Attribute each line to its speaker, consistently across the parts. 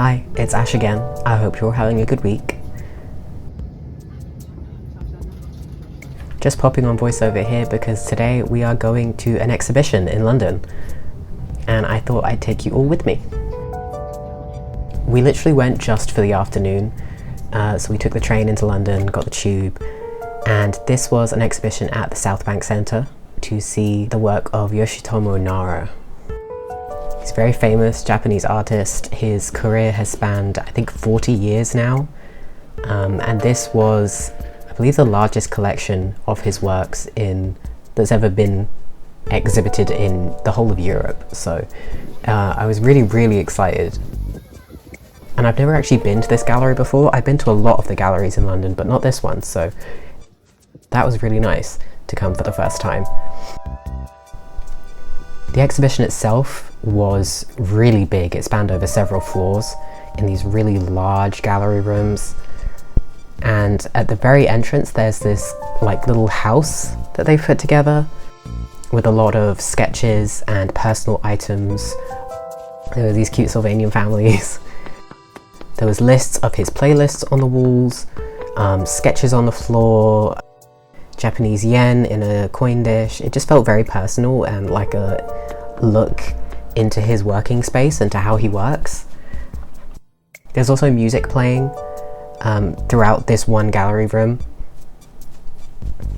Speaker 1: Hi, it's Ash again. I hope you're having a good week. Just popping on voiceover here because today we are going to an exhibition in London and I thought I'd take you all with me. We literally went just for the afternoon, so we took the train into London, got the tube, and this was an exhibition at the South Bank Centre to see the work of Yoshitomo Nara. He's a very famous Japanese artist. His career has spanned, I think, 40 years now, and this was, I believe, the largest collection of his works that's ever been exhibited in the whole of Europe. So I was really excited. And I've never actually been to this gallery before. I've been to a lot of the galleries in London, but not this one, so that was really nice to come for the first time. The exhibition itself was really big. It spanned over several floors in these really large gallery rooms. And at the very entrance, there's this like little house that they've put together with a lot of sketches and personal items. There were these cute Sylvanian families. There was lists of his playlists on the walls, sketches on the floor, Japanese yen in a coin dish. It just felt very personal and like a look into his working space and to how he works. There's also music playing throughout this one gallery room,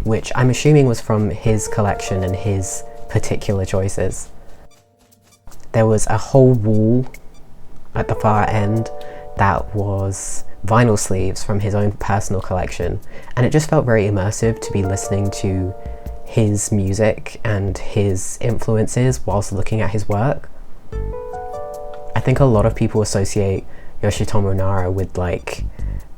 Speaker 1: which I'm assuming was from his collection and his particular choices. There was a whole wall at the far end that was vinyl sleeves from his own personal collection, and it just felt very immersive to be listening to his music and his influences whilst looking at his work. I think a lot of people associate Yoshitomo Nara with like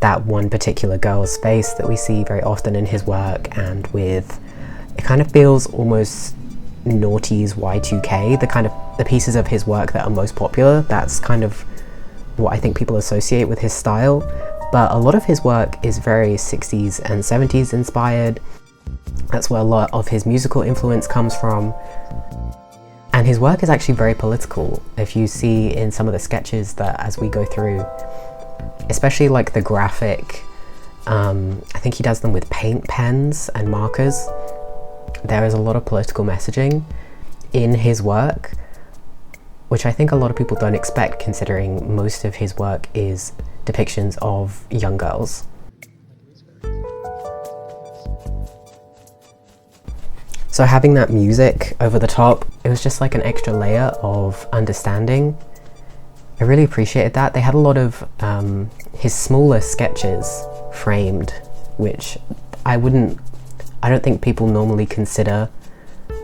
Speaker 1: that one particular girl's face that we see very often in his work, and with, it kind of feels almost noughties Y2K, the pieces of his work that are most popular. That's kind of what I think people associate with his style, but a lot of his work is very 60s and 70s inspired. That's where a lot of his musical influence comes from, and his work is actually very political. If you see in some of the sketches that as we go through, especially like the graphic, I think he does them with paint pens and markers, there is a lot of political messaging in his work, which I think a lot of people don't expect, considering most of his work is depictions of young girls. So having that music over the top, it was just like an extra layer of understanding. I really appreciated that. They had a lot of his smaller sketches framed, which I don't think people normally consider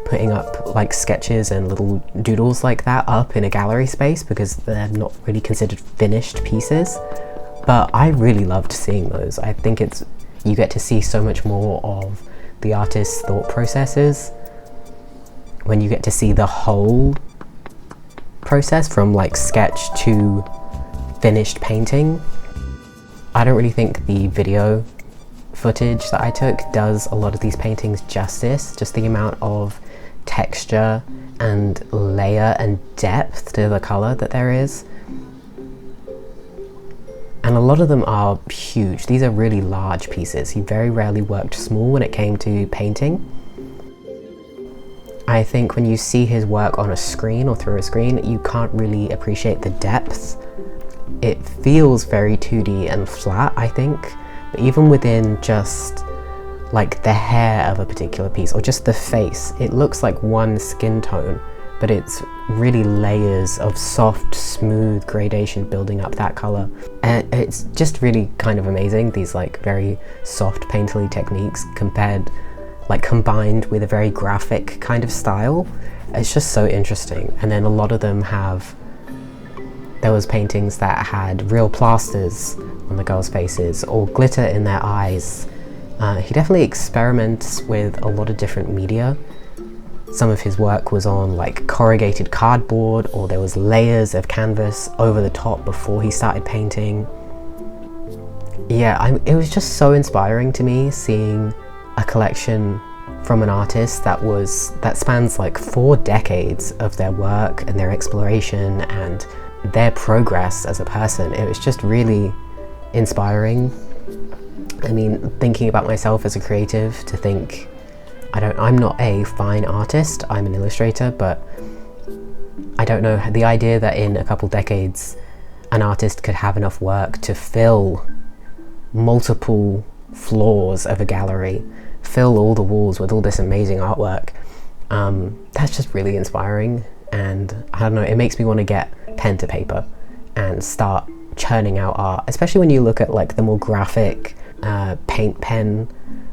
Speaker 1: putting up like sketches and little doodles like that up in a gallery space because they're not really considered finished pieces. But I really loved seeing those. I think you get to see so much more of the artist's thought processes when you get to see the whole process from like sketch to finished painting. I don't really think the video footage that I took does a lot of these paintings justice, just the amount of texture and layer and depth to the color that there is. And a lot of them are huge. These are really large pieces. He very rarely worked small when it came to painting. I think when you see his work on a screen or through a screen, you can't really appreciate the depth. It feels very 2D and flat, I think. But even within just like the hair of a particular piece or just the face, it looks like one skin tone, but it's really layers of soft, smooth gradation building up that color. And it's just really kind of amazing, these like very soft painterly techniques combined with a very graphic kind of style. It's just so interesting. And then a lot of them there was paintings that had real plasters on the girls' faces or glitter in their eyes. He definitely experiments with a lot of different media. Some of his work was on like corrugated cardboard, or there was layers of canvas over the top before he started painting. Yeah, it was just so inspiring to me seeing a collection from an artist that spans like 4 decades of their work and their exploration and their progress as a person. It was just really inspiring. I mean, thinking about myself as a creative, to think, I'm not a fine artist, I'm an illustrator, but I don't know, the idea that in a couple decades an artist could have enough work to fill multiple floors of a gallery, fill all the walls with all this amazing artwork, that's just really inspiring. And I don't know, it makes me want to get pen to paper and start churning out art, especially when you look at like the more graphic paint pen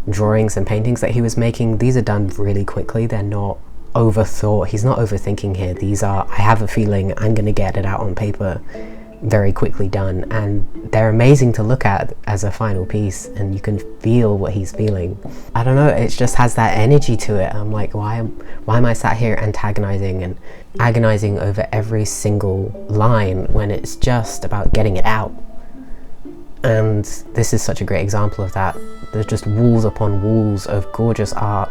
Speaker 1: drawings and paintings that he was making. These are done really quickly, they're not overthought, he's not overthinking here. These are, I have a feeling, I'm gonna get it out on paper, very quickly done, and they're amazing to look at as a final piece, and you can feel what he's feeling. I don't know, it just has that energy to it. I'm like, why am I sat here antagonizing and agonizing over every single line when it's just about getting it out? And this is such a great example of that. There's just walls upon walls of gorgeous art,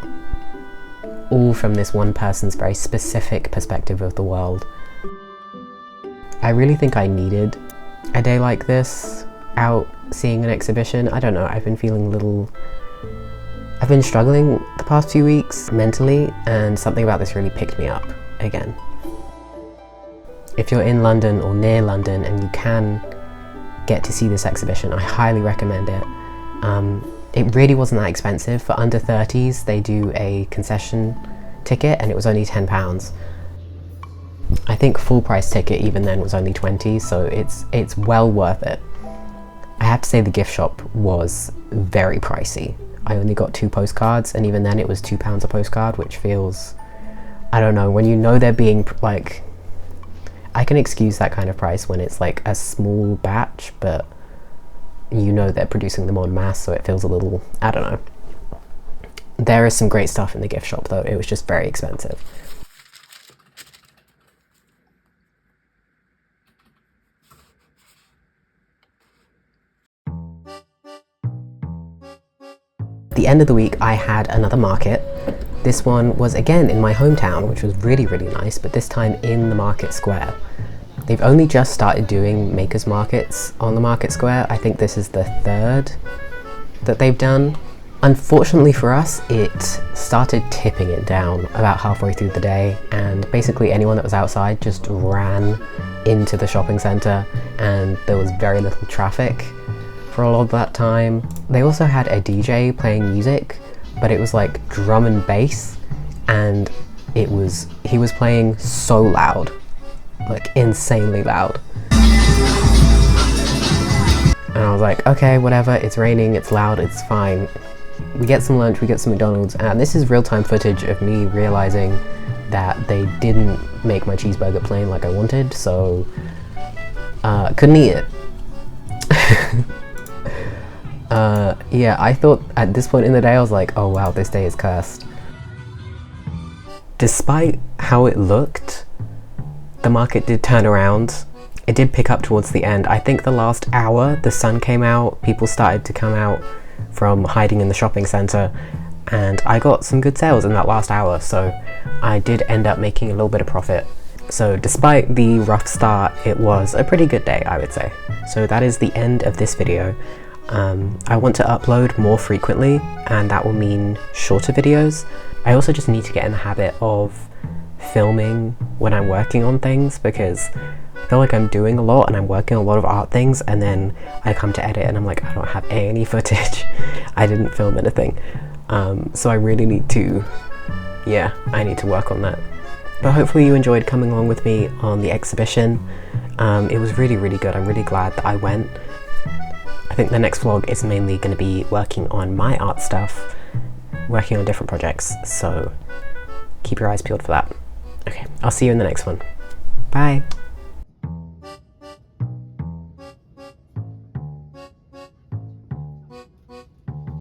Speaker 1: all from this one person's very specific perspective of the world. I really think I needed a day like this, out seeing an exhibition. I don't know, I've been struggling the past few weeks mentally, and something about this really picked me up again. If you're in London or near London and you can get to see this exhibition, I highly recommend it. It really wasn't that expensive. For under 30s, they do a concession ticket and it was only £10. I think full price ticket even then was only 20, so it's well worth it. I have to say the gift shop was very pricey. I only got 2 postcards, and even then it was £2 a postcard, which feels, I don't know, when you know they're being like, I can excuse that kind of price when it's like a small batch, but you know they're producing them en masse, so it feels a little, I don't know. There is some great stuff in the gift shop though, it was just very expensive. At the end of the week I had another market. This one was again in my hometown, which was really, really nice, but this time in the market square. They've only just started doing makers markets on the market square. I think this is the 3rd that they've done. Unfortunately for us, it started tipping it down about halfway through the day, and basically anyone that was outside just ran into the shopping centre, and there was very little traffic for a lot of that time. They also had a DJ playing music, but it was like drum and bass, and he was playing so loud, like insanely loud. And I was like, okay, whatever, it's raining, it's loud, it's fine. We get some lunch, we get some McDonald's, and this is real-time footage of me realizing that they didn't make my cheeseburger plain like I wanted, so couldn't eat it. Yeah, I thought at this point in the day I was like, oh wow, this day is cursed. Despite how it looked, the market did turn around. It did pick up towards the end. I think the last hour the sun came out, people started to come out from hiding in the shopping centre, and I got some good sales in that last hour, so I did end up making a little bit of profit. So despite the rough start, it was a pretty good day, I would say. So that is the end of this video. I want to upload more frequently, and that will mean shorter videos. I also just need to get in the habit of filming when I'm working on things, because I feel like I'm doing a lot and I'm working on a lot of art things, and then I come to edit and I'm like, I don't have any footage. I didn't film anything. So I really need to, I need to work on that. But hopefully you enjoyed coming along with me on the exhibition. It was really, really good. I'm really glad that I went. I think the next vlog is mainly going to be working on my art stuff, working on different projects, so keep your eyes peeled for that. Okay, I'll see you in the next one. Bye!